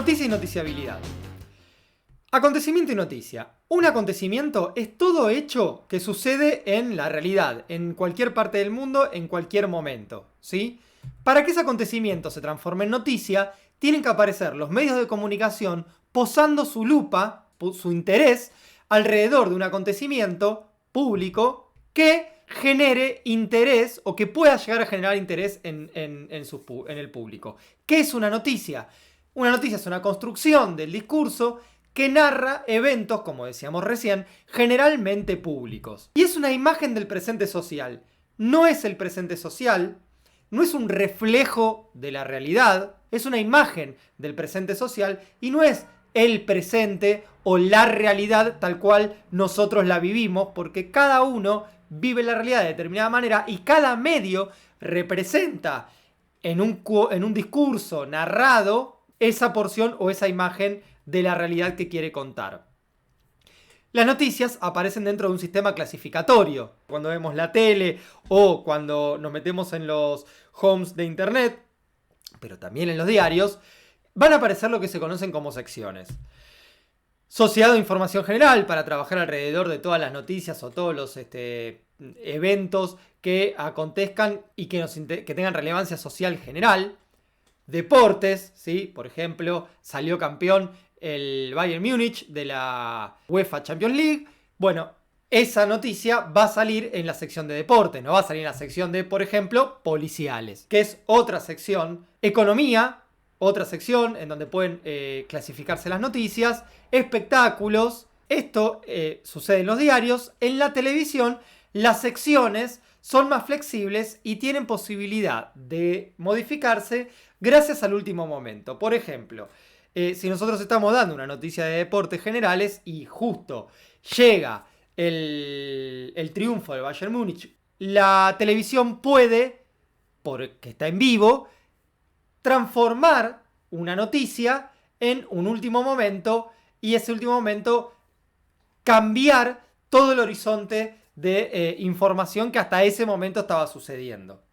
Noticia y noticiabilidad. Acontecimiento y noticia. Un acontecimiento es todo hecho que sucede en la realidad, en cualquier parte del mundo, en cualquier momento, ¿sí? Para que ese acontecimiento se transforme en noticia, tienen que aparecer los medios de comunicación posando su lupa, su interés, alrededor de un acontecimiento público que genere interés o que pueda llegar a generar interés en el público. ¿Qué es una noticia? Una noticia es una construcción del discurso que narra eventos, como decíamos recién, generalmente públicos. Y es una imagen del presente social. No es el presente social, no es un reflejo de la realidad, es una imagen del presente social y no es el presente o la realidad tal cual nosotros la vivimos, porque cada uno vive la realidad de determinada manera y cada medio representa en un discurso narrado esa porción o esa imagen de la realidad que quiere contar. Las noticias aparecen dentro de un sistema clasificatorio. Cuando vemos la tele o cuando nos metemos en los homes de internet, pero también en los diarios, van a aparecer lo que se conocen como secciones. Sociedad de información general, para trabajar alrededor de todas las noticias o todos los eventos que acontezcan y que tengan relevancia social general. Deportes, ¿sí? Por ejemplo, salió campeón el Bayern Múnich de la UEFA Champions League. Bueno, esa noticia va a salir en la sección de deportes, no va a salir en la sección de, por ejemplo, policiales, que es otra sección. Economía, otra sección en donde pueden clasificarse las noticias. Espectáculos, esto sucede en los diarios. En la televisión, las secciones son más flexibles y tienen posibilidad de modificarse gracias al último momento. Por ejemplo, si nosotros estamos dando una noticia de deportes generales y justo llega el triunfo del Bayern Múnich, la televisión puede, porque está en vivo, transformar una noticia en un último momento y ese último momento cambiar todo el horizonte de información que hasta ese momento estaba sucediendo.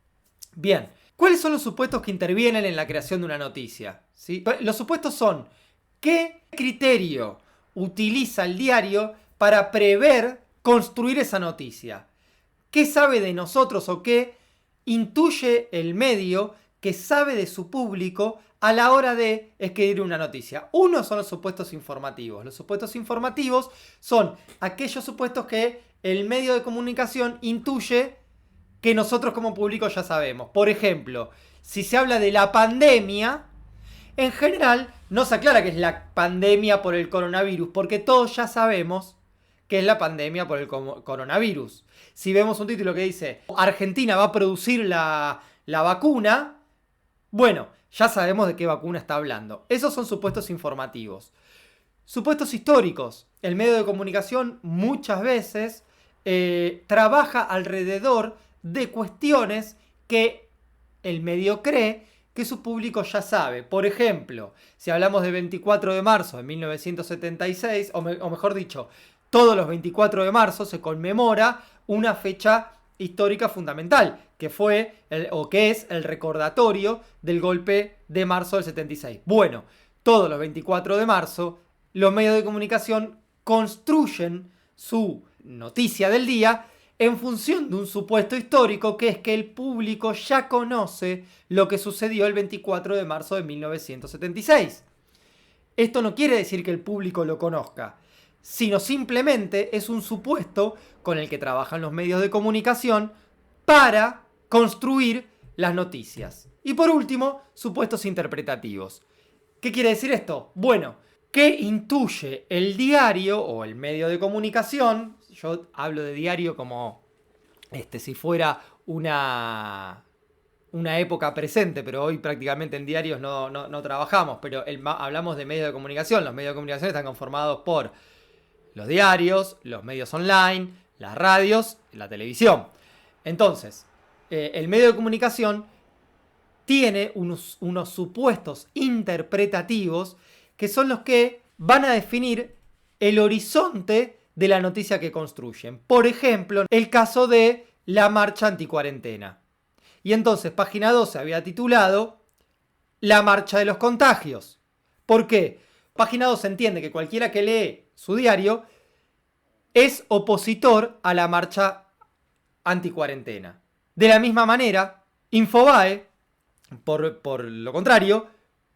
Bien, ¿cuáles son los supuestos que intervienen en la creación de una noticia? ¿Sí? Los supuestos son: ¿qué criterio utiliza el diario para prever construir esa noticia? ¿Qué sabe de nosotros o qué intuye el medio que sabe de su público a la hora de escribir una noticia? Uno son los supuestos informativos. Los supuestos informativos son aquellos supuestos que el medio de comunicación intuye que nosotros como público ya sabemos. Por ejemplo, si se habla de la pandemia, en general no se aclara que es la pandemia por el coronavirus, porque todos ya sabemos que es la pandemia por el coronavirus. Si vemos un título que dice Argentina va a producir la vacuna, bueno, ya sabemos de qué vacuna está hablando. Esos son supuestos informativos. Supuestos históricos. El medio de comunicación muchas veces trabaja alrededor de cuestiones que el medio cree que su público ya sabe. Por ejemplo, si hablamos de 24 de marzo de 1976, o mejor dicho, todos los 24 de marzo se conmemora una fecha histórica fundamental, que fue que es el recordatorio del golpe de marzo del 76. Bueno, todos los 24 de marzo, los medios de comunicación construyen su noticia del día en función de un supuesto histórico, que es que el público ya conoce lo que sucedió el 24 de marzo de 1976. Esto no quiere decir que el público lo conozca, sino simplemente es un supuesto con el que trabajan los medios de comunicación para construir las noticias. Y por último, supuestos interpretativos. ¿Qué quiere decir esto? Bueno, ¿qué intuye el diario o el medio de comunicación? Yo hablo de diario como si fuera una época presente, pero hoy prácticamente en diarios no trabajamos, pero hablamos de medios de comunicación. Los medios de comunicación están conformados por los diarios, los medios online, las radios, la televisión. Entonces, el medio de comunicación tiene unos supuestos interpretativos que son los que van a definir el horizonte de la noticia que construyen. Por ejemplo, el caso de la marcha anticuarentena. Y entonces, página 12 había titulado La marcha de los contagios. ¿Por qué? Página 2 entiende que cualquiera que lee su diario es opositor a la marcha anticuarentena. De la misma manera, Infobae, por lo contrario,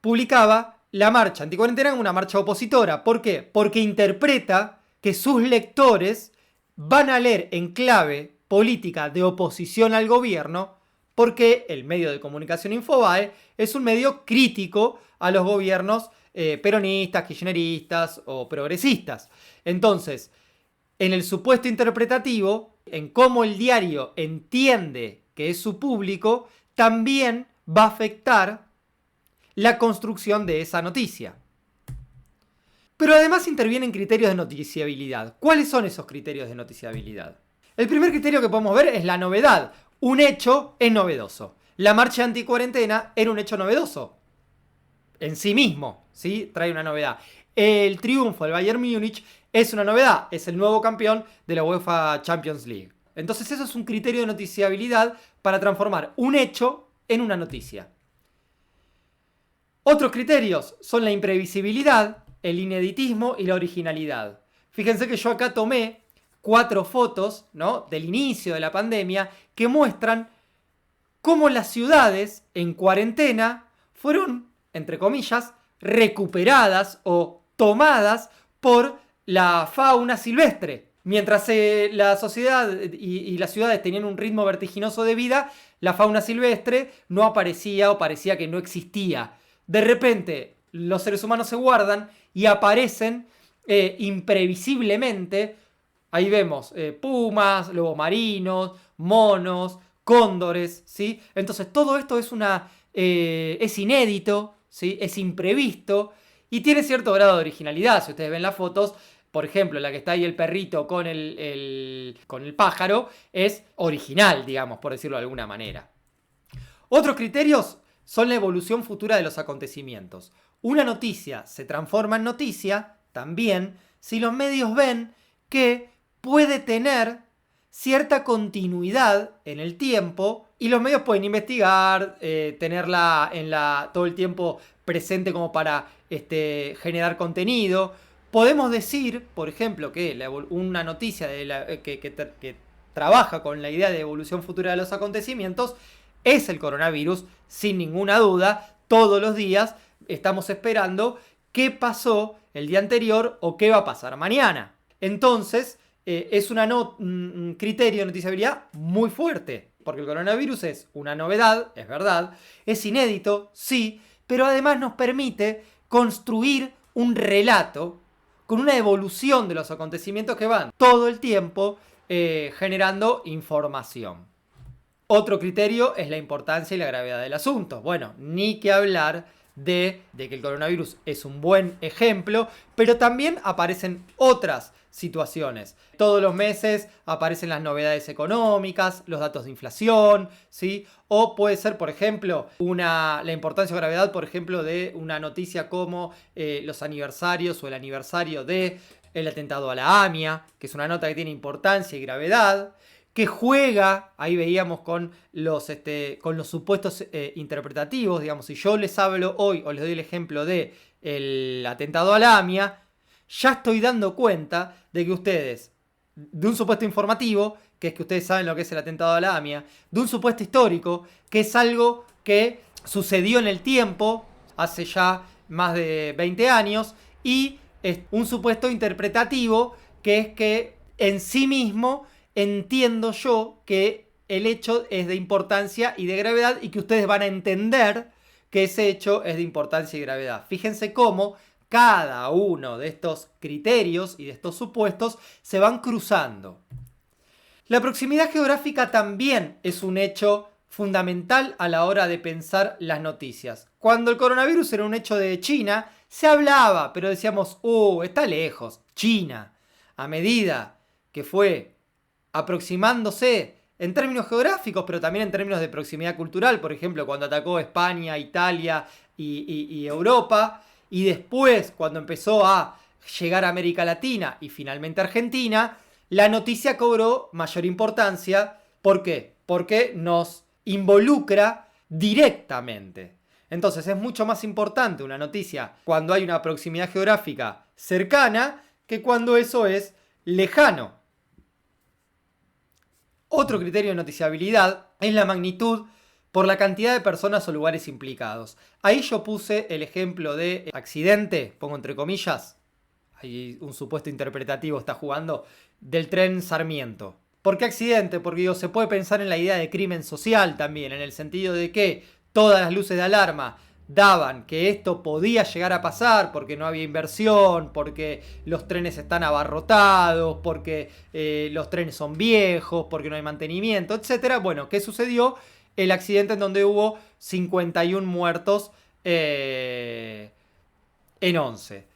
publicaba la marcha anticuarentena como una marcha opositora. ¿Por qué? Porque interpreta que sus lectores van a leer en clave política de oposición al gobierno, porque el medio de comunicación Infobae es un medio crítico a los gobiernos peronistas, kirchneristas o progresistas. Entonces, en el supuesto interpretativo, en cómo el diario entiende que es su público, también va a afectar la construcción de esa noticia. Pero además intervienen criterios de noticiabilidad. ¿Cuáles son esos criterios de noticiabilidad? El primer criterio que podemos ver es la novedad. Un hecho es novedoso. La marcha anticuarentena era un hecho novedoso en sí mismo, ¿sí? Trae una novedad. El triunfo del Bayern Múnich es una novedad, es el nuevo campeón de la UEFA Champions League. Entonces eso es un criterio de noticiabilidad para transformar un hecho en una noticia. Otros criterios son la imprevisibilidad, el ineditismo y la originalidad. Fíjense que yo acá tomé 4 fotos, ¿no?, del inicio de la pandemia que muestran cómo las ciudades en cuarentena fueron, entre comillas, recuperadas o tomadas por la fauna silvestre. Mientras la sociedad y las ciudades tenían un ritmo vertiginoso de vida, la fauna silvestre no aparecía o parecía que no existía. De repente, los seres humanos se guardan y aparecen imprevisiblemente. Ahí vemos pumas, lobos marinos, monos, cóndores, ¿sí? Entonces todo esto es inédito, ¿sí? Es imprevisto y tiene cierto grado de originalidad. Si ustedes ven las fotos, por ejemplo, la que está ahí el perrito con el pájaro, es original, digamos, por decirlo de alguna manera. Otros criterios son la evolución futura de los acontecimientos. Una noticia se transforma en noticia también si los medios ven que puede tener cierta continuidad en el tiempo y los medios pueden investigar, tenerla todo el tiempo presente como para generar contenido. Podemos decir, por ejemplo, que una noticia que trabaja con la idea de evolución futura de los acontecimientos es el coronavirus, sin ninguna duda. Todos los días estamos esperando qué pasó el día anterior o qué va a pasar mañana. Entonces, es un criterio de noticiabilidad muy fuerte, porque el coronavirus es una novedad, es verdad, es inédito, sí, pero además nos permite construir un relato con una evolución de los acontecimientos que van todo el tiempo generando información. Otro criterio es la importancia y la gravedad del asunto. Bueno, ni que hablar de que el coronavirus es un buen ejemplo, pero también aparecen otras situaciones. Todos los meses aparecen las novedades económicas, los datos de inflación, ¿sí? O puede ser, por ejemplo, la importancia o gravedad, por ejemplo, de una noticia como los aniversarios o el aniversario del atentado a la AMIA, que es una nota que tiene importancia y gravedad, que juega, ahí veíamos con los supuestos interpretativos, digamos, si yo les hablo hoy o les doy el ejemplo de el atentado a la AMIA, ya estoy dando cuenta de que ustedes, de un supuesto informativo, que es que ustedes saben lo que es el atentado a la AMIA, de un supuesto histórico, que es algo que sucedió en el tiempo, hace ya más de 20 años, y es un supuesto interpretativo, que es que en sí mismo entiendo yo que el hecho es de importancia y de gravedad y que ustedes van a entender que ese hecho es de importancia y gravedad. Fíjense cómo cada uno de estos criterios y de estos supuestos se van cruzando. La proximidad geográfica también es un hecho fundamental a la hora de pensar las noticias. Cuando el coronavirus era un hecho de China, se hablaba, pero decíamos, está lejos, China. A medida que fue aproximándose en términos geográficos, pero también en términos de proximidad cultural, por ejemplo, cuando atacó España, Italia y Europa, y después cuando empezó a llegar a América Latina y finalmente a Argentina, la noticia cobró mayor importancia. ¿Por qué? Porque nos involucra directamente. Entonces es mucho más importante una noticia cuando hay una proximidad geográfica cercana que cuando eso es lejano. Otro criterio de noticiabilidad es la magnitud por la cantidad de personas o lugares implicados. Ahí yo puse el ejemplo de accidente, pongo entre comillas, ahí un supuesto interpretativo está jugando, del tren Sarmiento. ¿Por qué accidente? Porque digo, se puede pensar en la idea de crimen social también, en el sentido de que todas las luces de alarma daban que esto podía llegar a pasar porque no había inversión, porque los trenes están abarrotados, porque los trenes son viejos, porque no hay mantenimiento, etc. Bueno, ¿qué sucedió? El accidente en donde hubo 51 muertos en 11.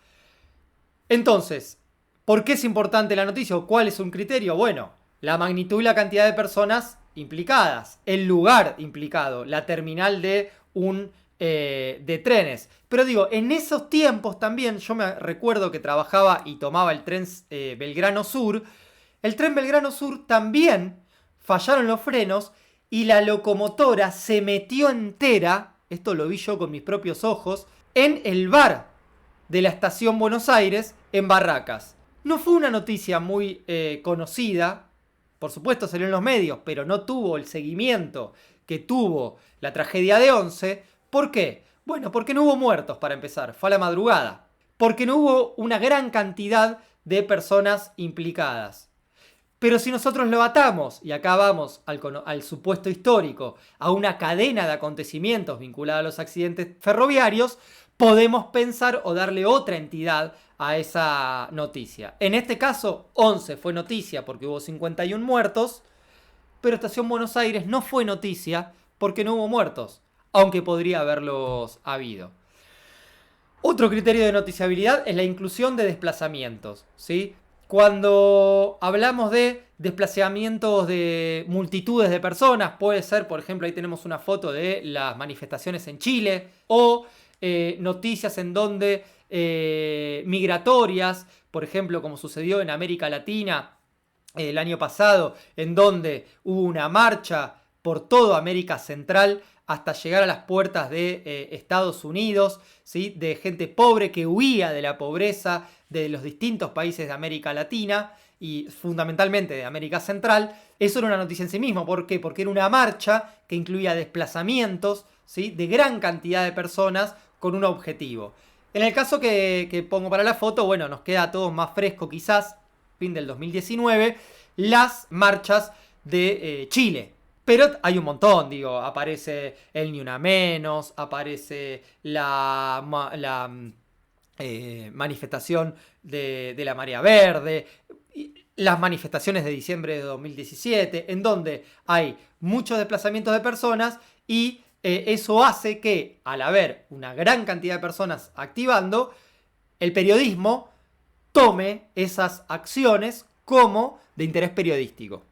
Entonces, ¿por qué es importante la noticia o cuál es un criterio? Bueno, la magnitud y la cantidad de personas implicadas, el lugar implicado, la terminal de trenes. Pero digo, en esos tiempos también, yo me recuerdo que trabajaba y tomaba el tren Belgrano Sur. El tren Belgrano Sur también fallaron los frenos y la locomotora se metió entera, esto lo vi yo con mis propios ojos, en el bar de la estación Buenos Aires, en Barracas. No fue una noticia muy conocida, por supuesto salió en los medios, pero no tuvo el seguimiento que tuvo la tragedia de Once. ¿Por qué? Bueno, porque no hubo muertos para empezar, fue a la madrugada. Porque no hubo una gran cantidad de personas implicadas. Pero si nosotros lo atamos, y acá vamos al supuesto histórico, a una cadena de acontecimientos vinculada a los accidentes ferroviarios, podemos pensar o darle otra entidad a esa noticia. En este caso, 11 fue noticia porque hubo 51 muertos, pero Estación Buenos Aires no fue noticia porque no hubo muertos, aunque podría haberlos habido. Otro criterio de noticiabilidad es la inclusión de desplazamientos, ¿sí? Cuando hablamos de desplazamientos de multitudes de personas, puede ser, por ejemplo, ahí tenemos una foto de las manifestaciones en Chile, o noticias en donde migratorias, por ejemplo, como sucedió en América Latina el año pasado, en donde hubo una marcha por toda América Central hasta llegar a las puertas de Estados Unidos, ¿sí? De gente pobre que huía de la pobreza de los distintos países de América Latina y fundamentalmente de América Central. Eso era una noticia en sí mismo. ¿Por qué? Porque era una marcha que incluía desplazamientos, ¿sí? De gran cantidad de personas con un objetivo. En el caso que pongo para la foto, bueno, nos queda a todos más fresco quizás, fin del 2019, las marchas de Chile. Pero hay un montón, digo, aparece el Ni Una Menos, aparece la manifestación de la Marea Verde, las manifestaciones de diciembre de 2017, en donde hay muchos desplazamientos de personas y eso hace que, al haber una gran cantidad de personas activando, el periodismo tome esas acciones como de interés periodístico.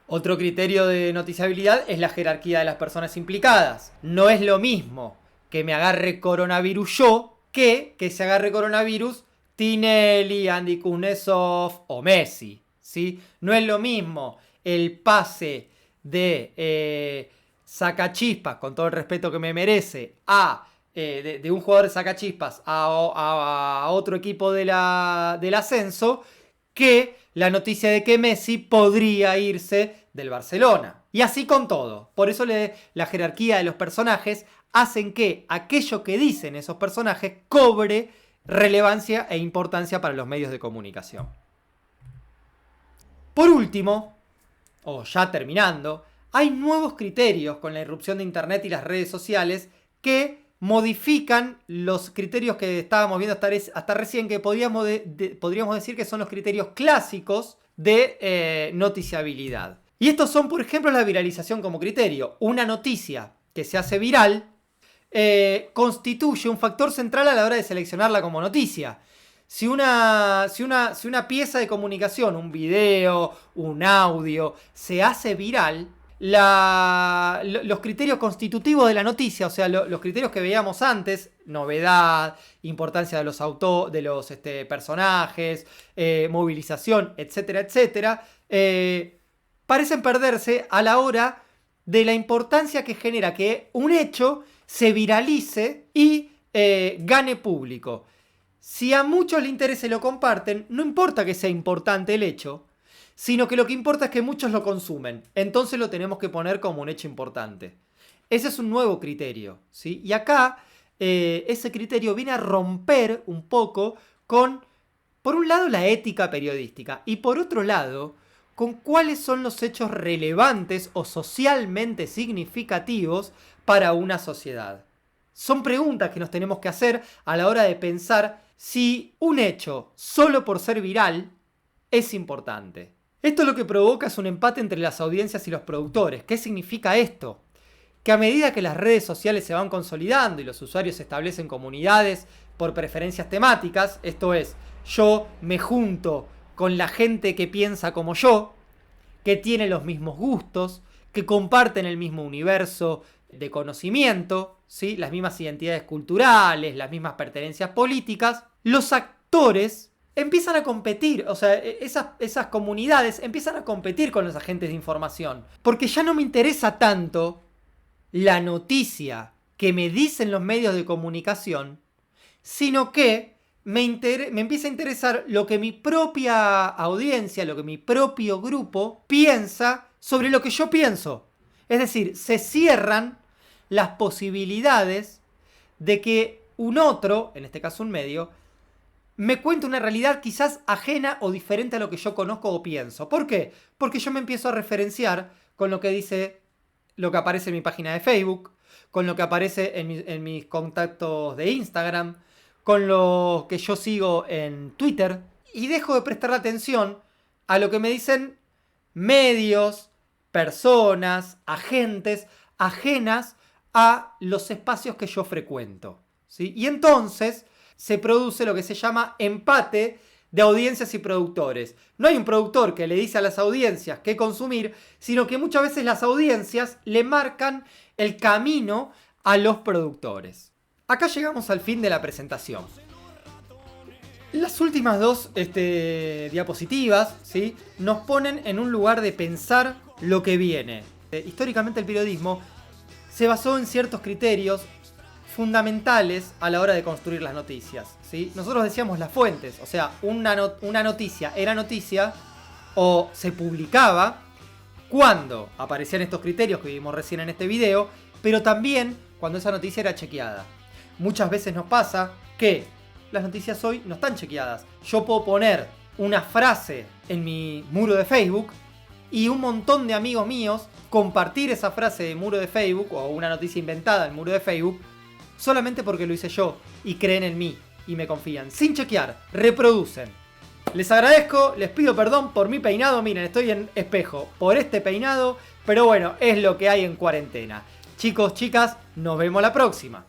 Otro criterio de noticiabilidad es la jerarquía de las personas implicadas. No es lo mismo que me agarre coronavirus yo que se agarre coronavirus Tinelli, Andy Kuznetsov o Messi, ¿sí? No es lo mismo el pase de sacachispas, con todo el respeto que me merece, de un jugador de sacachispas a otro equipo del ascenso, que la noticia de que Messi podría irse del Barcelona. Y así con todo. Por eso la jerarquía de los personajes hacen que aquello que dicen esos personajes cobre relevancia e importancia para los medios de comunicación. Por último, o ya terminando, hay nuevos criterios con la irrupción de Internet y las redes sociales que modifican los criterios que estábamos viendo hasta recién, que podríamos decir que son los criterios clásicos de noticiabilidad. Y estos son, por ejemplo, la viralización como criterio. Una noticia que se hace viral constituye un factor central a la hora de seleccionarla como noticia. Si una pieza de comunicación, un video, un audio, se hace viral, los criterios constitutivos de la noticia, o sea, los criterios que veíamos antes, novedad, importancia de los personajes, movilización, etcétera, etcétera, parecen perderse a la hora de la importancia que genera que un hecho se viralice y gane público. Si a muchos les interesa y lo comparten, no importa que sea importante el hecho, sino que lo que importa es que muchos lo consumen. Entonces lo tenemos que poner como un hecho importante. Ese es un nuevo criterio, ¿sí? Y acá ese criterio viene a romper un poco con, por un lado, la ética periodística y por otro lado, con cuáles son los hechos relevantes o socialmente significativos para una sociedad. Son preguntas que nos tenemos que hacer a la hora de pensar si un hecho, solo por ser viral, es importante. Esto lo que provoca es un empate entre las audiencias y los productores. ¿Qué significa esto? Que a medida que las redes sociales se van consolidando y los usuarios establecen comunidades por preferencias temáticas, esto es, yo me junto con la gente que piensa como yo, que tiene los mismos gustos, que comparten el mismo universo de conocimiento, ¿sí? Las mismas identidades culturales, las mismas pertenencias políticas, los actores empiezan a competir, o sea, esas comunidades empiezan a competir con los agentes de información, porque ya no me interesa tanto la noticia que me dicen los medios de comunicación, sino que me empieza a interesar lo que mi propia audiencia, lo que mi propio grupo piensa sobre lo que yo pienso. Es decir, se cierran las posibilidades de que un otro, en este caso un medio, me cuente una realidad quizás ajena o diferente a lo que yo conozco o pienso. ¿Por qué? Porque yo me empiezo a referenciar con lo que dice, lo que aparece en mi página de Facebook, con lo que aparece en mis contactos de Instagram, con lo que yo sigo en Twitter, y dejo de prestar atención a lo que me dicen medios, personas, agentes ajenas a los espacios que yo frecuento, ¿sí? Y entonces se produce lo que se llama empate de audiencias y productores. No hay un productor que le dice a las audiencias qué consumir, sino que muchas veces las audiencias le marcan el camino a los productores. Acá llegamos al fin de la presentación. Las últimas dos diapositivas, ¿sí?, nos ponen en un lugar de pensar lo que viene. Históricamente el periodismo se basó en ciertos criterios fundamentales a la hora de construir las noticias, ¿sí? Nosotros decíamos las fuentes, o sea, una noticia era noticia o se publicaba cuando aparecían estos criterios que vimos recién en este video, pero también cuando esa noticia era chequeada. Muchas veces nos pasa que las noticias hoy no están chequeadas. Yo puedo poner una frase en mi muro de Facebook y un montón de amigos míos compartir esa frase de muro de Facebook o una noticia inventada en el muro de Facebook solamente porque lo hice yo y creen en mí y me confían. Sin chequear, reproducen. Les agradezco, les pido perdón por mi peinado. Miren, estoy en espejo por este peinado, pero bueno, es lo que hay en cuarentena. Chicos, chicas, nos vemos la próxima.